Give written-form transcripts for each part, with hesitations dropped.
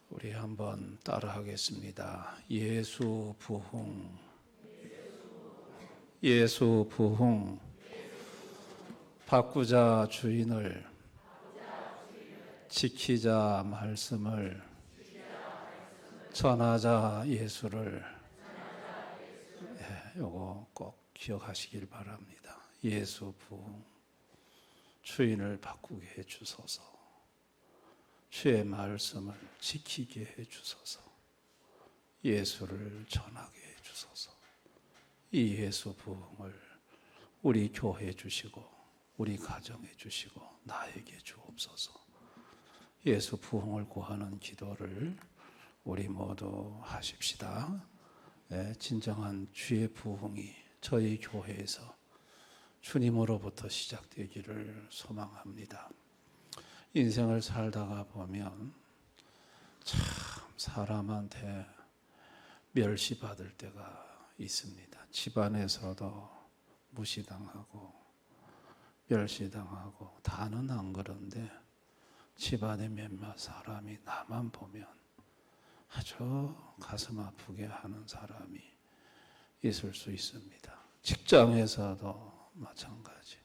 우리 한번 따라하겠습니다. 예수 부흥, 예수 부흥. 바꾸자 주인을, 지키자 말씀을, 전하자 예수를. 요거 꼭 기억하시길 바랍니다. 예수 부흥. 주인을 바꾸게 해주소서. 주의 말씀을 지키게 해주소서. 예수를 전하게 해주소서. 이 예수 부흥을 우리 교회에 주시고 우리 가정에 주시고 나에게 주옵소서. 예수 부흥을 구하는 기도를 우리 모두 하십시다. 진정한 주의 부흥이 저희 교회에서 주님으로부터 시작되기를 소망합니다. 인생을 살다가 보면 참 사람한테 멸시받을 때가 있습니다. 집안에서도 무시당하고 멸시당하고 다는 안 그런데 집안의 몇몇 사람이 나만 보면 아주 가슴 아프게 하는 사람이 있을 수 있습니다. 직장에서도 마찬가지.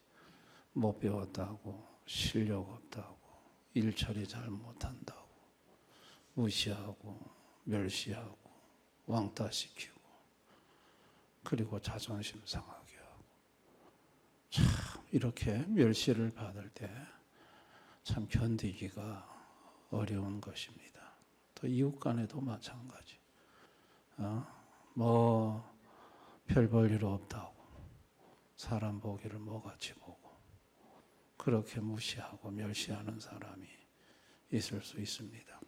못 배웠다고, 실력 없다고, 일 처리 잘 못한다고 무시하고 멸시하고 왕따시키고 그리고 자존심 상하게 하고, 참 이렇게 멸시를 받을 때 참 견디기가 어려운 것입니다. 또 이웃 간에도 마찬가지. 뭐 별 볼 일 없다고 사람 보기를 뭐같이 보고 그렇게 무시하고 멸시하는 사람이 있을 수 있습니다.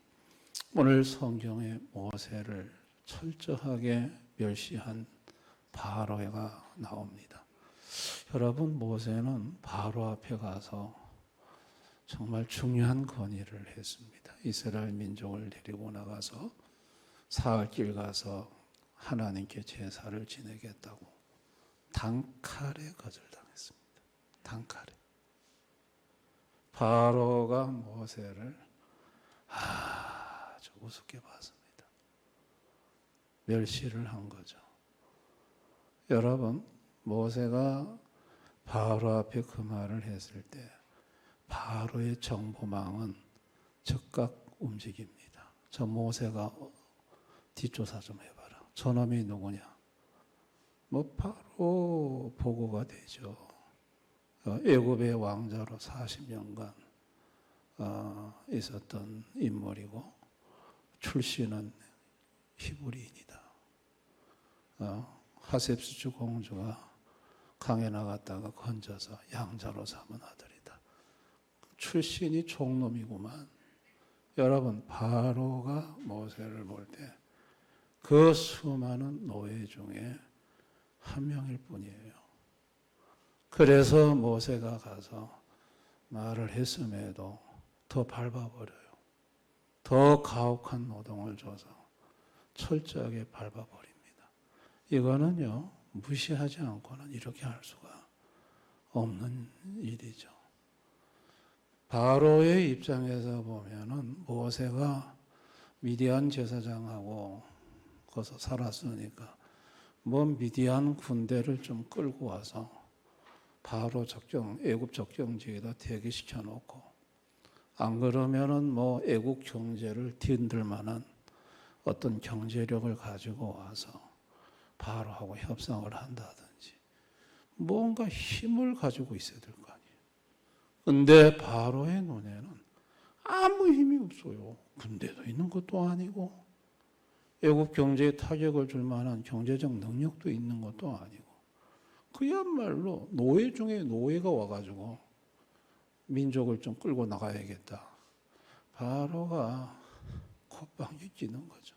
오늘 성경에 모세를 철저하게 멸시한 바로가 나옵니다. 여러분, 모세는 바로 앞에 가서 정말 중요한 건의를 했습니다. 이스라엘 민족을 데리고 나가서 사흘길 가서 하나님께 제사를 지내겠다고 단칼에 거절당했습니다. 단칼에. 바로가 모세를 아주 우습게 봤습니다. 멸시를 한 거죠. 여러분, 모세가 바로 앞에 그 말을 했을 때 바로의 정보망은 즉각 움직입니다. 저 모세가 뒷조사 좀 해봐라. 저놈이 누구냐? 뭐 바로 보고가 되죠. 애굽의 왕자로 40년간 있었던 인물이고 출신은 히브리인이다. 하셉수주 공주가 강에 나갔다가 건져서 양자로 삼은 아들이다. 출신이 종놈이구만. 여러분, 바로가 모세를 볼 때 그 수많은 노예 중에 한 명일 뿐이에요. 그래서 모세가 가서 말을 했음에도 더 밟아버려요. 더 가혹한 노동을 줘서 철저하게 밟아버립니다. 이거는요, 무시하지 않고는 이렇게 할 수가 없는 일이죠. 바로의 입장에서 보면은 모세가 미디안 제사장하고 거기서 살았으니까 뭐 미디안 군대를 좀 끌고 와서 바로 애굽 적경지에다 대기시켜 놓고, 안 그러면은 뭐 애국 경제를 뒤흔들 만한 어떤 경제력을 가지고 와서 바로하고 협상을 한다든지 뭔가 힘을 가지고 있어야 될 거 아니에요. 근데 바로의 눈에는 아무 힘이 없어요. 군대도 있는 것도 아니고 애국 경제에 타격을 줄 만한 경제적 능력도 있는 것도 아니고, 그야말로 노예 중에 노예가 와가지고 민족을 좀 끌고 나가야겠다. 바로가 콧방이 끼는 거죠.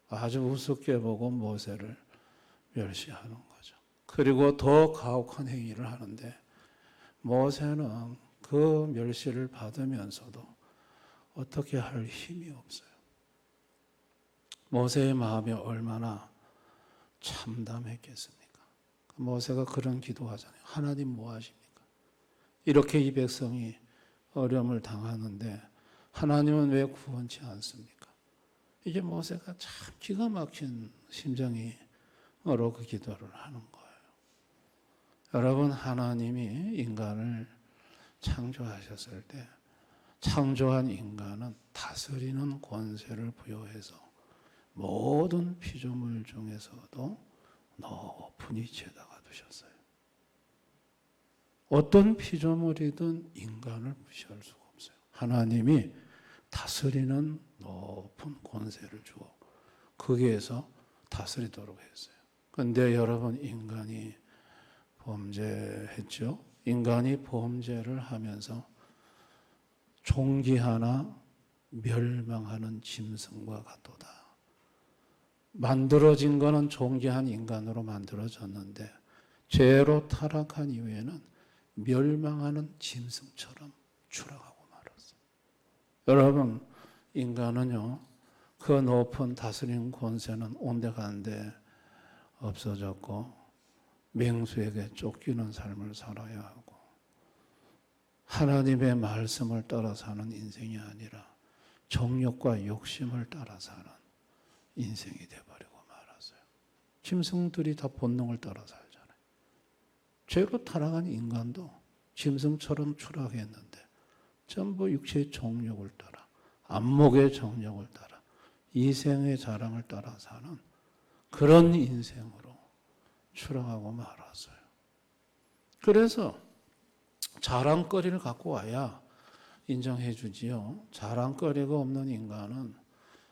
아주 우습게 보고 모세를 멸시하는 거죠. 그리고 더 가혹한 행위를 하는데 모세는 그 멸시를 받으면서도 어떻게 할 힘이 없어요. 모세의 마음이 얼마나 참담했겠습니까? 모세가 그런 기도하잖아요. 하나님 뭐 하십니까? 이렇게 이 백성이 어려움을 당하는데 하나님은 왜 구원치 않습니까? 이게 모세가 참 기가 막힌 심정으로 그 기도를 하는 거예요. 여러분, 하나님이 인간을 창조하셨을 때 창조한 인간은 다스리는 권세를 부여해서 모든 피조물 중에서도 높은 위치에다가 두셨어요. 어떤 피조물이든 인간을 무시할 수가 없어요. 하나님이 다스리는 높은 권세를 주어 거기에서 다스리도록 했어요. 그런데 여러분, 인간이 범죄했죠. 인간이 범죄를 하면서 종기하나 멸망하는 짐승과 같도다. 만들어진 거는 종기한 인간으로 만들어졌는데 죄로 타락한 이후에는 멸망하는 짐승처럼 추락하고 말았어요. 여러분, 인간은요, 그 높은 다스리는 권세는 온데간데 없어졌고 맹수에게 쫓기는 삶을 살아야 하고 하나님의 말씀을 따라 사는 인생이 아니라 정욕과 욕심을 따라 사는 인생이 되어버리고 말았어요. 짐승들이 다 본능을 따라 살잖아요. 죄로 타락한 인간도 짐승처럼 추락했는데 전부 육체의 정욕을 따라, 안목의 정욕을 따라, 이생의 자랑을 따라 사는 그런 인생으로 추락하고 말았어요. 그래서 자랑거리를 갖고 와야 인정해 주지요. 자랑거리가 없는 인간은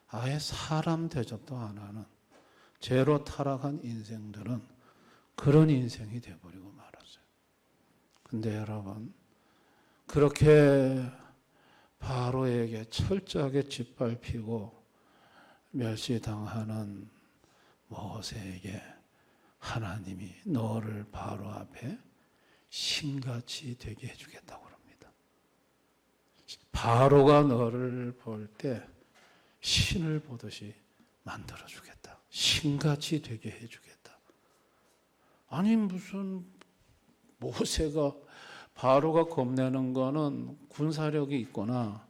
아예 사람 대접도 안 하는 죄로 타락한 인생들은 그런 인생이 되어버리고 말았어요. 근데 여러분, 그렇게 바로에게 철저하게 짓밟히고 멸시당하는 모세에게 하나님이 너를 바로 앞에 신같이 되게 해주겠다고 합니다. 바로가 너를 볼 때 신을 보듯이 만들어주겠다. 신같이 되게 해주겠다. 아니 무슨 모세가 바로가 겁내는 거는 군사력이 있거나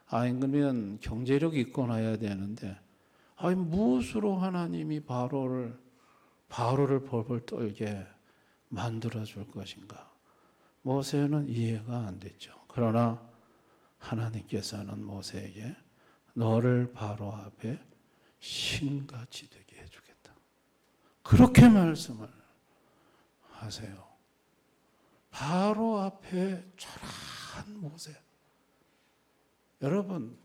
아니면 경제력이 있거나 해야 되는데 아니 무엇으로 하나님이 바로를 벌벌 떨게 만들어줄 것인가? 모세는 이해가 안 됐죠. 그러나 하나님께서는 모세에게 너를 바로 앞에 신같이 되게 해주겠다. 그렇게 말씀을 하세요. 바로 앞에 초라한 모세. 여러분,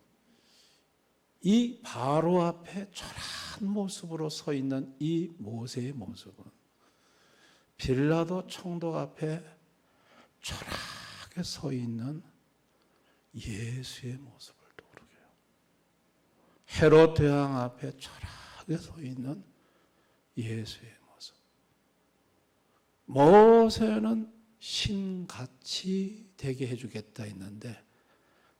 이 바로 앞에 초라한 모습으로 서 있는 이 모세의 모습은 빌라도 총독 앞에 초라하게 서 있는 예수의 모습을 떠오르게 해요. 헤롯 대왕 앞에 초라하게 서 있는 예수의 모습. 모세는 신같이 되게 해주겠다 했는데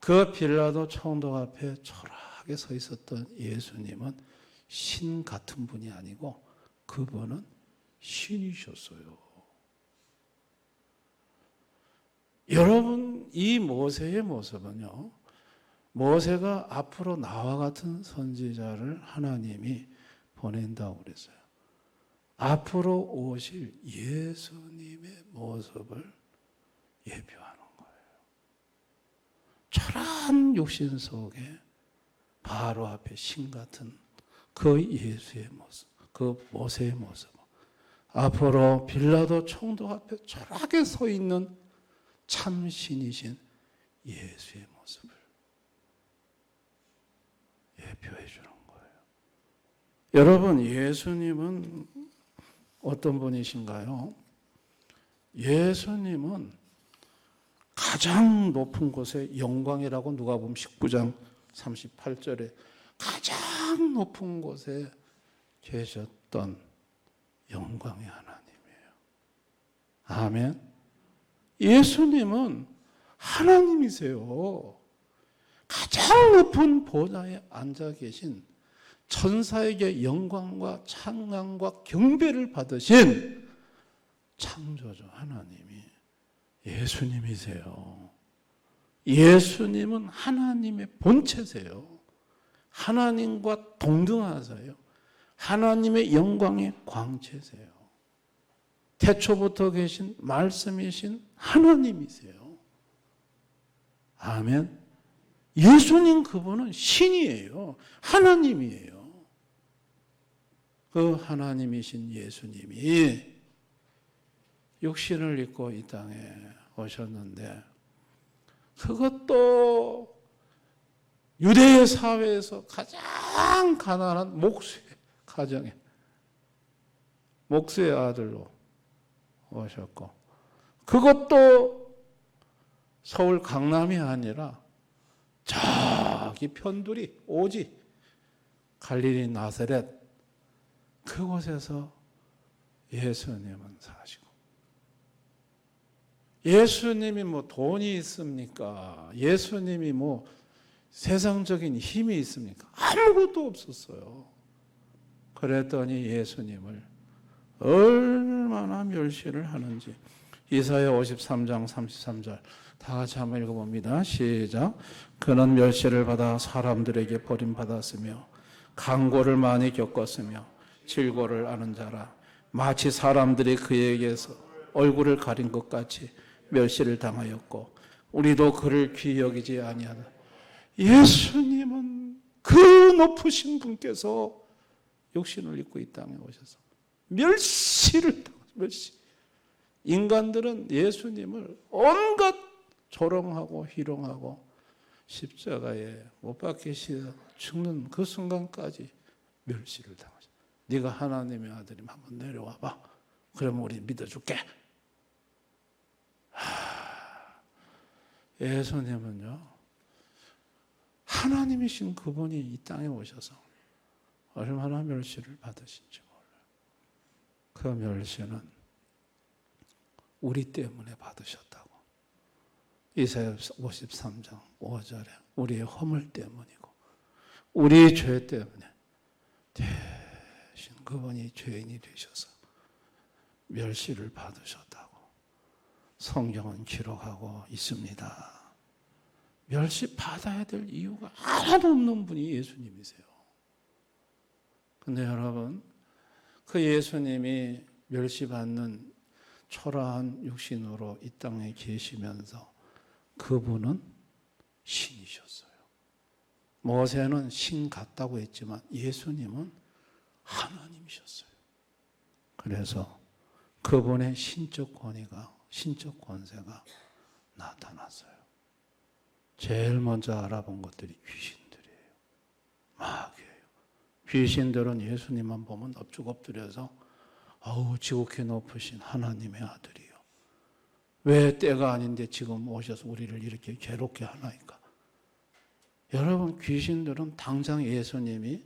그 빌라도 총독 앞에 초라하게 서 있었던 예수님은 신 같은 분이 아니고 그분은 신이셨어요. 여러분, 이 모세의 모습은요, 모세가 앞으로 나와 같은 선지자를 하나님이 보낸다고 그랬어요. 앞으로 오실 예수님의 모습을 예표하는 거예요. 초라한 육신 속에 바로 앞에 신 같은 그 예수의 모습, 그 모세의 모습, 앞으로 빌라도 총독 앞에 초라하게 서 있는 참 신이신 예수의 모습을 예표해 주는 거예요. 여러분, 예수님은 어떤 분이신가요? 예수님은 가장 높은 곳에 영광이라고 누가복음 19장 38절에 가장 높은 곳에 계셨던 영광의 하나님이에요. 아멘. 예수님은 하나님이세요. 가장 높은 보좌에 앉아 계신 천사에게 영광과 찬양과 경배를 받으신 창조주 하나님이 예수님이세요. 예수님은 하나님의 본체세요. 하나님과 동등하세요. 하나님의 영광의 광채세요. 태초부터 계신 말씀이신 하나님이세요. 아멘. 예수님 그분은 신이에요. 하나님이에요. 그 하나님이신 예수님이 육신을 입고 이 땅에 오셨는데 그것도 유대의 사회에서 가장 가난한 목수의 가정에 목수의 아들로 오셨고 그것도 서울 강남이 아니라 저기 편두리 오지 갈릴리 나사렛 그곳에서 예수님은 사시고 예수님이 뭐 돈이 있습니까? 예수님이 뭐 세상적인 힘이 있습니까? 아무것도 없었어요. 그랬더니 예수님을 얼마나 멸시를 하는지 이사야 53장 33절 다 같이 한번 읽어봅니다. 시작. 그는 멸시를 받아 사람들에게 버림받았으며 강고를 많이 겪었으며 질고를 아는 자라 마치 사람들이 그에게서 얼굴을 가린 것 같이 멸시를 당하였고 우리도 그를 귀히 여기지 아니하다. 예수님은 그 높으신 분께서 육신을 입고 이 땅에 오셔서 멸시를 당하셨어요. 멸시. 인간들은 예수님을 온갖 조롱하고 희롱하고 십자가에 못 박히시다 죽는 그 순간까지 멸시를 당하셨어요. 네가 하나님의 아들이면 한번 내려와봐. 그러면 우리 믿어줄게. 예수님은요 하나님이신 그분이 이 땅에 오셔서 얼마나 멸시를 받으신지 몰라요. 그 멸시는 우리 때문에 받으셨다고. 이사야 53장 5절에 우리의 허물 때문이고 우리의 죄 때문에 대신 그분이 죄인이 되셔서 멸시를 받으셨다고 성경은 기록하고 있습니다. 멸시 받아야 될 이유가 하나도 없는 분이 예수님이세요. 근데 여러분, 그 예수님이 멸시받는 초라한 육신으로 이 땅에 계시면서 그분은 신이셨어요. 모세는 신 같다고 했지만 예수님은 하나님이셨어요. 그래서 그분의 신적 권위가, 신적 권세가 나타났어요. 제일 먼저 알아본 것들이 귀신들이에요. 마귀예요. 귀신들은 예수님만 보면 엎죽 엎드려서 아우 지극히 높으신 하나님의 아들이요. 왜 때가 아닌데 지금 오셔서 우리를 이렇게 괴롭게 하나이까? 여러분 귀신들은 당장 예수님이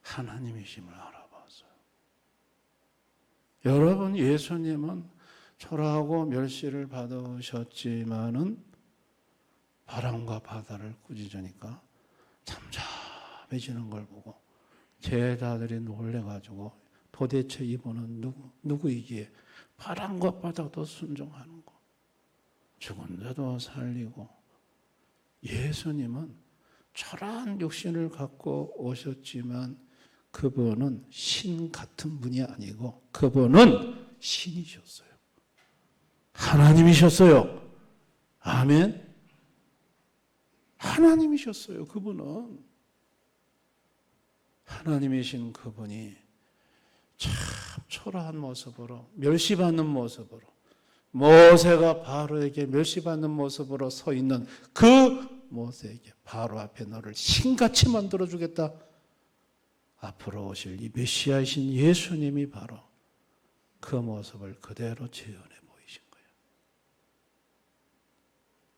하나님이심을 알아봤어요. 여러분 예수님은 초라하고 멸시를 받으셨지만은 바람과 바다를 꾸짖으니까 잠잠해지는 걸 보고 제자들이 놀래가지고 도대체 이분은 누구이기에 바람과 바다도 순종하는 거 죽은 자도 살리고 예수님은 초라한 육신을 갖고 오셨지만 그분은 신 같은 분이 아니고 그분은 신이셨어요. 하나님이셨어요. 아멘. 하나님이셨어요. 그분은 하나님이신 그분이 참 초라한 모습으로 멸시받는 모습으로 모세가 바로에게 멸시받는 모습으로 서 있는 그 모세에게 바로 앞에 너를 신같이 만들어주겠다. 앞으로 오실 이 메시아이신 예수님이 바로 그 모습을 그대로 재현해 보이신 거예요.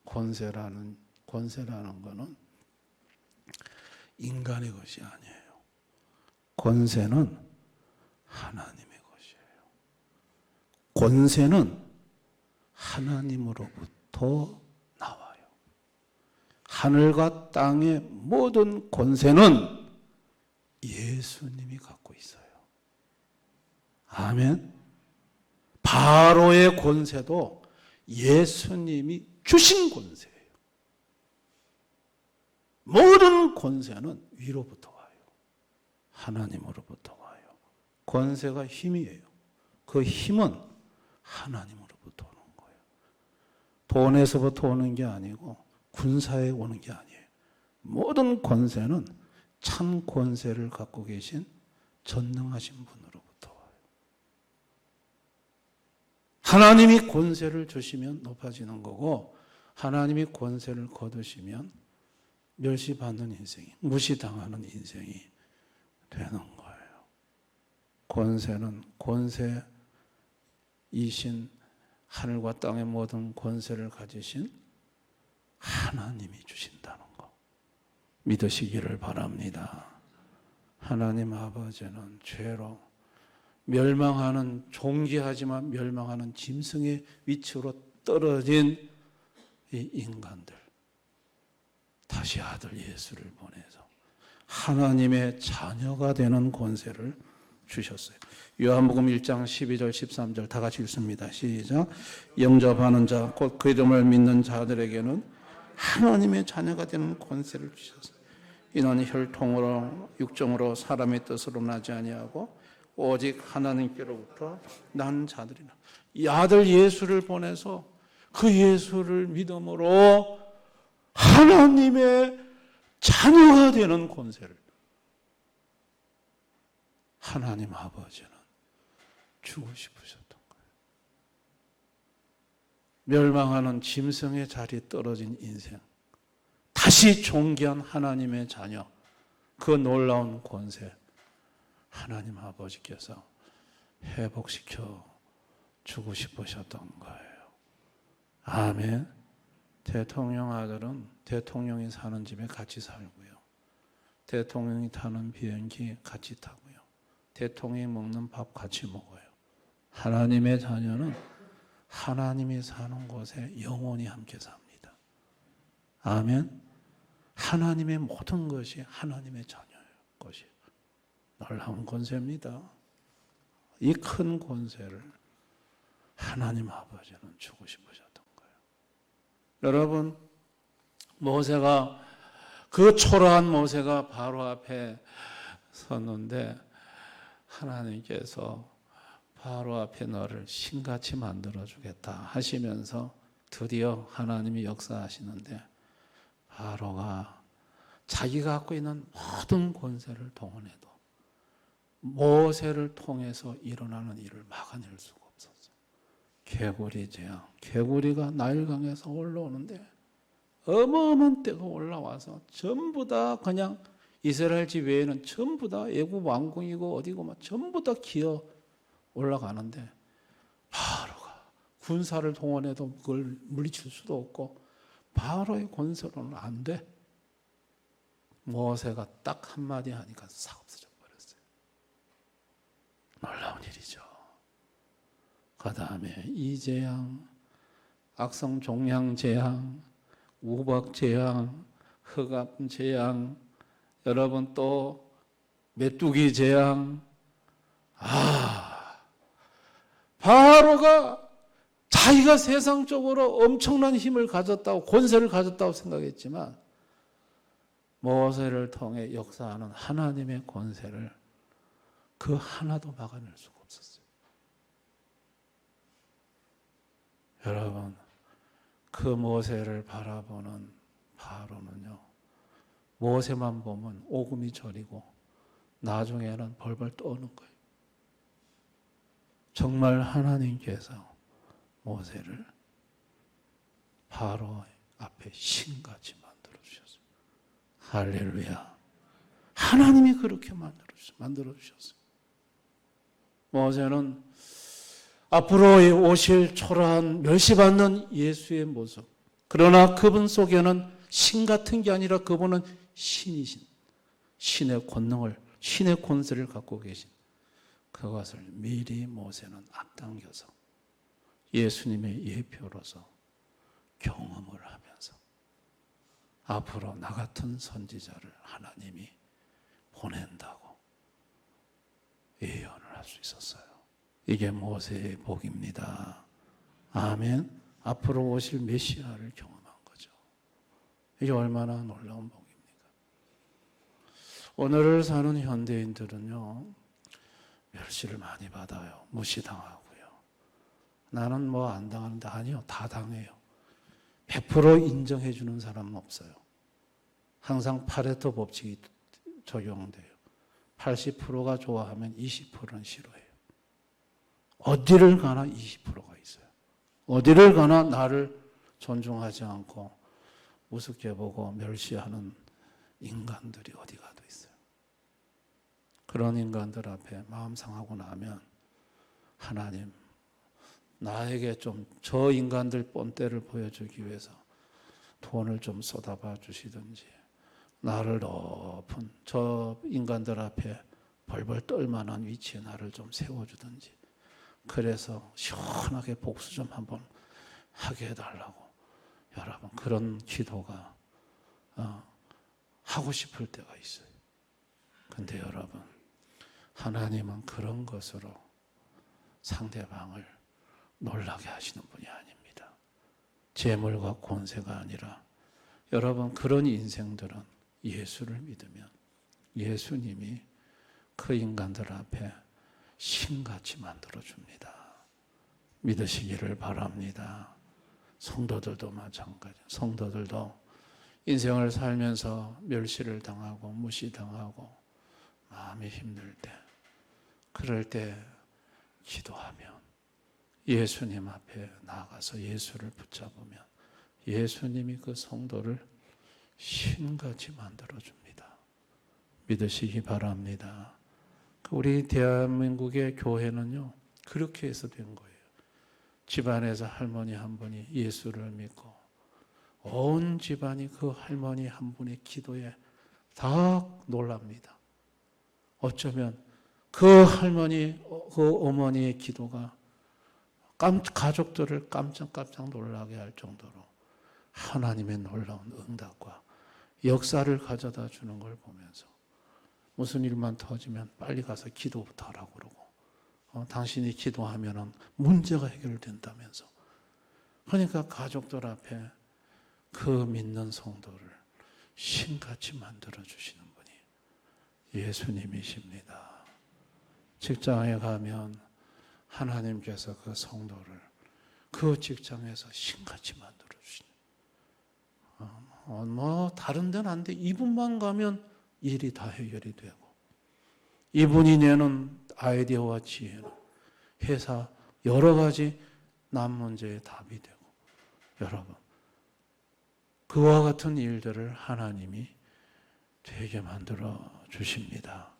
권세라는 것은 인간의 것이 아니에요. 권세는 하나님의 것이에요. 권세는 하나님으로부터 나와요. 하늘과 땅의 모든 권세는 예수님이 갖고 있어요. 아멘. 바로의 권세도 예수님이 주신 권세예요. 모든 권세는 위로부터 와요. 하나님으로부터 와요. 권세가 힘이에요. 그 힘은 하나님으로부터 오는 거예요. 돈에서부터 오는 게 아니고 군사에 오는 게 아니에요. 모든 권세는 참 권세를 갖고 계신 전능하신 분으로부터 와요. 하나님이 권세를 주시면 높아지는 거고, 하나님이 권세를 거두시면 멸시받는 인생이, 무시당하는 인생이 되는 거예요. 권세는 권세이신 하늘과 땅의 모든 권세를 가지신 하나님이 주신다는 거 믿으시기를 바랍니다. 하나님 아버지는 죄로 멸망하는, 존귀하지만 멸망하는 짐승의 위치로 떨어진 이 인간들, 다시 아들 예수를 보내서 하나님의 자녀가 되는 권세를 주셨어요. 요한복음 1장 12절 13절 다 같이 읽습니다. 시작. 영접하는 자, 곧 그 이름을 믿는 자들에게는 하나님의 자녀가 되는 권세를 주셨어요. 이는 혈통으로 육정으로 사람의 뜻으로 나지 아니하고 오직 하나님께로부터 난 자들이나. 이 아들 예수를 보내서 그 예수를 믿음으로 하나님의 자녀가 되는 권세를 하나님 아버지는 주고 싶으셨던 거예요. 멸망하는 짐승의 자리에 떨어진 인생, 다시 존귀한 하나님의 자녀, 그 놀라운 권세 하나님 아버지께서 회복시켜 주고 싶으셨던 거예요. 아멘. 대통령 아들은 대통령이 사는 집에 같이 살고요. 대통령이 타는 비행기 같이 타고요. 대통령이 먹는 밥 같이 먹어요. 하나님의 자녀는 하나님이 사는 곳에 영원히 함께 삽니다. 아멘. 하나님의 모든 것이 하나님의 자녀의 것이에요. 놀라운 권세입니다. 이 큰 권세를 하나님 아버지는 주고 싶으셨던 거예요. 여러분, 모세가, 그 초라한 모세가 바로 앞에 섰는데 하나님께서 바로 앞에 너를 신같이 만들어주겠다 하시면서 드디어 하나님이 역사하시는데, 바로가 자기가 갖고 있는 모든 권세를 동원해도 모세를 통해서 일어나는 일을 막아낼 수가 없었어요. 개구리 재앙, 개구리가 나일강에서 올라오는데 어마어마한 때가 올라와서 전부 다 그냥 이스라엘 집 외에는 전부 다 애굽 왕궁이고 어디고 막 전부 다 기어 올라가는데, 바로가 군사를 동원해도 그걸 물리칠 수도 없고 바로의 권세로는 안 돼. 모세가 딱 한마디 하니까 싹 없어져 버렸어요. 놀라운 일이죠. 그 다음에 이재앙, 악성 종양 재앙, 우박 재앙, 흑암 재앙, 여러분 또 메뚜기 재앙. 바로가 자기가 세상적으로 엄청난 힘을 가졌다고, 권세를 가졌다고 생각했지만 모세를 통해 역사하는 하나님의 권세를 그 하나도 막아낼 수가 없었어요. 여러분, 그 모세를 바라보는 바로는요, 모세만 보면 오금이 저리고 나중에는 벌벌 떠는 거예요. 정말 하나님께서 모세를 바로 앞에 신같이 만들어주셨어요. 할렐루야. 하나님이 그렇게 만들어주셨어요. 모세는 앞으로 오실 초라한 멸시받는 예수의 모습, 그러나 그분 속에는 신 같은 게 아니라 그분은 신이신, 신의 권능을, 신의 권세를 갖고 계신 그것을 미리 모세는 앞당겨서 예수님의 예표로서 경험을 하면서 앞으로 나 같은 선지자를 하나님이 보낸다고 예언을 할 수 있었어요. 이게 모세의 복입니다. 아멘. 앞으로 오실 메시아를 경험한 거죠. 이게 얼마나 놀라운 복입니까? 오늘을 사는 현대인들은요, 멸시를 많이 받아요. 무시당하고요. 나는 뭐 안 당하는데, 아니요, 다 당해요. 100% 인정해 주는 사람은 없어요. 항상 파레토 법칙이 적용돼요. 80%가 좋아하면 20%는 싫어해요. 어디를 가나 20%가 있어요. 어디를 가나 나를 존중하지 않고 우습게 보고 멸시하는 인간들이 어디 가도 있어요. 그런 인간들 앞에 마음 상하고 나면 하나님, 나에게 좀 저 인간들 본때를 보여주기 위해서 돈을 좀 쏟아봐 주시든지, 나를 높은 저 인간들 앞에 벌벌 떨만한 위치에 나를 좀 세워주든지, 그래서 시원하게 복수 좀 한번 하게 해달라고, 여러분, 그런 기도가 하고 싶을 때가 있어요. 근데 여러분, 하나님은 그런 것으로 상대방을 놀라게 하시는 분이 아닙니다. 재물과 권세가 아니라, 여러분, 그런 인생들은 예수를 믿으면 예수님이 그 인간들 앞에 신같이 만들어줍니다. 믿으시기를 바랍니다. 성도들도 마찬가지. 성도들도 인생을 살면서 멸시를 당하고 무시당하고 마음이 힘들 때, 그럴 때 기도하면, 예수님 앞에 나아가서 예수를 붙잡으면 예수님이 그 성도를 신같이 만들어줍니다. 믿으시기 바랍니다. 우리 대한민국의 교회는요, 그렇게 해서 된 거예요. 집안에서 할머니 한 분이 예수를 믿고 온 집안이 그 할머니 한 분의 기도에 다 놀랍니다. 어쩌면 그 할머니, 그 어머니의 기도가 가족들을 깜짝깜짝 놀라게 할 정도로 하나님의 놀라운 응답과 역사를 가져다 주는 걸 보면서, 무슨 일만 터지면 빨리 가서 기도부터 하라고 그러고, 당신이 기도하면 문제가 해결된다면서. 그러니까 가족들 앞에 그 믿는 성도를 신같이 만들어 주시는 분이 예수님이십니다. 직장에 가면 하나님께서 그 성도를 그 직장에서 신같이 만들어 주시는, 뭐 다른 데는 안 돼. 이분만 가면 일이 다 해결이 되고, 이분이 내는 아이디어와 지혜는 회사 여러 가지 남 문제의 답이 되고, 여러분, 그와 같은 일들을 하나님이 되게 만들어 주십니다.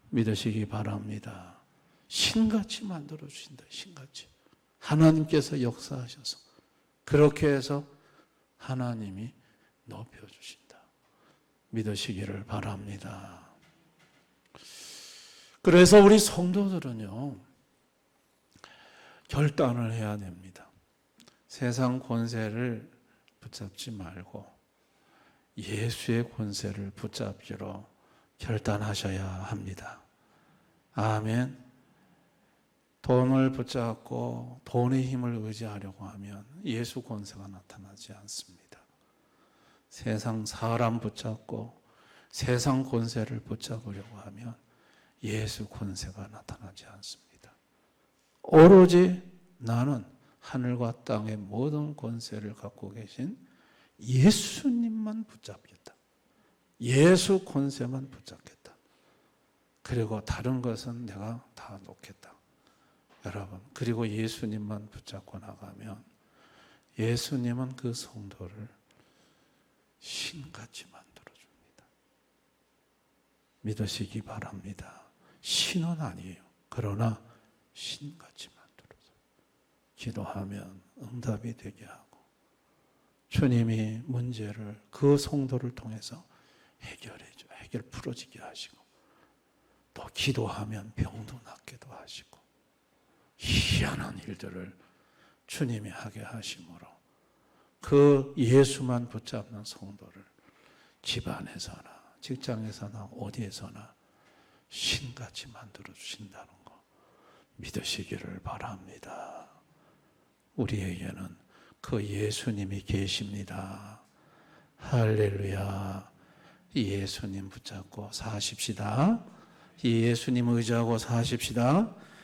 믿으시기 바랍니다. 신같이 만들어 주신다. 신같이 하나님께서 역사하셔서 그렇게 해서 하나님이 높여 주신다. 믿으시기를 바랍니다. 그래서 우리 성도들은요, 결단을 해야 됩니다. 세상 권세를 붙잡지 말고 예수의 권세를 붙잡기로 결단하셔야 합니다. 아멘. 돈을 붙잡고 돈의 힘을 의지하려고 하면 예수 권세가 나타나지 않습니다. 세상 사람 붙잡고 세상 권세를 붙잡으려고 하면 예수 권세가 나타나지 않습니다. 오로지 나는 하늘과 땅의 모든 권세를 갖고 계신 예수님만 붙잡겠다. 예수 권세만 붙잡겠다. 그리고 다른 것은 내가 다 놓겠다. 여러분, 그리고 예수님만 붙잡고 나가면 예수님은 그 성도를 신같이 만들어줍니다. 믿으시기 바랍니다. 신은 아니에요. 그러나 신같이 만들어줘요. 기도하면 응답이 되게 하고, 주님이 문제를 그 성도를 통해서 해결 풀어지게 하시고, 또 기도하면 병도 낫게도 하시고, 희한한 일들을 주님이 하게 하심으로 그 예수만 붙잡는 성도를 집안에서나 직장에서나 어디에서나 신같이 만들어 주신다는 거 믿으시기를 바랍니다. 우리에게는 그 예수님이 계십니다. 할렐루야. 이 예수님 붙잡고 사십시다. 이 예수님 의지하고 사십시다.